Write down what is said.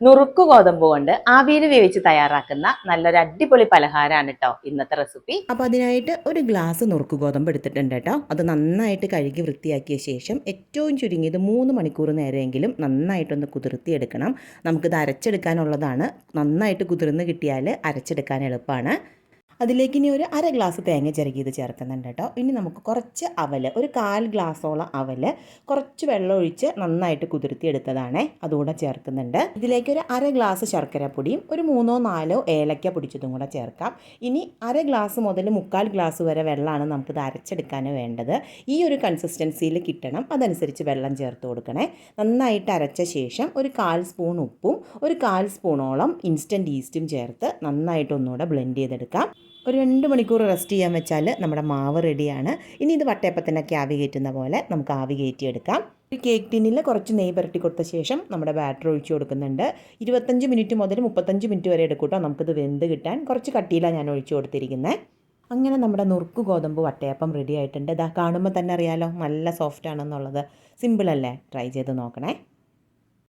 നുറുക്ക് ഗോതമ്പ് കൊണ്ട് ആവിയിൽ വേവിച്ച് തയ്യാറാക്കുന്ന നല്ലൊരു അടിപൊളി പലഹാരമാണ് കേട്ടോ ഇന്നത്തെ റെസിപ്പി. അപ്പോൾ അതിനായിട്ട് ഒരു ഗ്ലാസ് നുറുക്ക് ഗോതമ്പ് എടുത്തിട്ടുണ്ട് കേട്ടോ. അത് നന്നായിട്ട് കഴുകി വൃത്തിയാക്കിയ ശേഷം ഏറ്റവും ചുരുങ്ങിയത് 3 മണിക്കൂർ നേരമെങ്കിലും നന്നായിട്ടൊന്ന് കുതിർത്തിയെടുക്കണം. നമുക്കിത് അരച്ചെടുക്കാനുള്ളതാണ്. നന്നായിട്ട് കുതിർന്ന് കിട്ടിയാൽ അരച്ചെടുക്കാൻ എളുപ്പമാണ്. അതിലേക്ക് ഇനി ഒരു അര ഗ്ലാസ് തേങ്ങ ചിരകിയത് ചേർക്കുന്നുണ്ട് കേട്ടോ. ഇനി നമുക്ക് കുറച്ച് അവൽ, ഒരു 1/4 ഗ്ലാസോളം അവൽ കുറച്ച് വെള്ളം ഒഴിച്ച് നന്നായിട്ട് കുതിർത്തിയെടുത്തതാണ്, അതുകൂടെ ചേർക്കുന്നുണ്ട്. ഇതിലേക്ക് ഒരു അര ഗ്ലാസ് ശർക്കര പൊടിയും ഒരു 3-4 ഏലക്ക പൊടിച്ചതും കൂടെ ചേർക്കാം. ഇനി അര ഗ്ലാസ് മുതൽ 3/4 ഗ്ലാസ് വരെ വെള്ളമാണ് നമുക്കിത് അരച്ചെടുക്കാൻ വേണ്ടത്. ഈ ഒരു കൺസിസ്റ്റൻസിയിൽ കിട്ടണം, അതനുസരിച്ച് വെള്ളം ചേർത്ത് കൊടുക്കണേ. നന്നായിട്ട് അരച്ച ശേഷം ഒരു 1/4 സ്പൂൺ ഉപ്പും ഒരു 1/4 സ്പൂണോളം ഇൻസ്റ്റൻറ്റ് ഈസ്റ്റും ചേർത്ത് നന്നായിട്ട് ഒന്നുകൂടെ ബ്ലെൻഡ് ചെയ്തെടുക്കാം. ഒരു 2 മണിക്കൂർ റെസ്റ്റ് ചെയ്യാൻ വെച്ചാൽ നമ്മുടെ മാവ് റെഡിയാണ്. ഇനി ഇത് വട്ടയപ്പത്തിനൊക്കെ ആവി കയറ്റുന്ന പോലെ നമുക്ക് ആവി കയറ്റിയെടുക്കാം. ഒരു കേക്ക് ടിന്നിൽ കുറച്ച് നെയ്യ് പുരട്ടി കൊടുത്ത ശേഷം നമ്മുടെ ബാറ്റർ ഒഴിച്ച് കൊടുക്കുന്നുണ്ട്. 25 മിനിറ്റ് മുതൽ 35 മിനിറ്റ് വരെ എടുക്കും കേട്ടോ നമുക്കിത് വെന്ത് കിട്ടാൻ. കുറച്ച് കട്ടിയിലാണ് ഞാൻ ഒഴിച്ച് കൊടുത്തിരിക്കുന്നത്. അങ്ങനെ നമ്മുടെ നുറുക്ക് ഗോതമ്പ് വട്ടയപ്പം റെഡി ആയിട്ടുണ്ട്. ഇതാ കാണുമ്പോൾ തന്നെ അറിയാലോ നല്ല സോഫ്റ്റ് ആണെന്നുള്ളത്. സിമ്പിളല്ലേ, ട്രൈ ചെയ്ത് നോക്കണേ.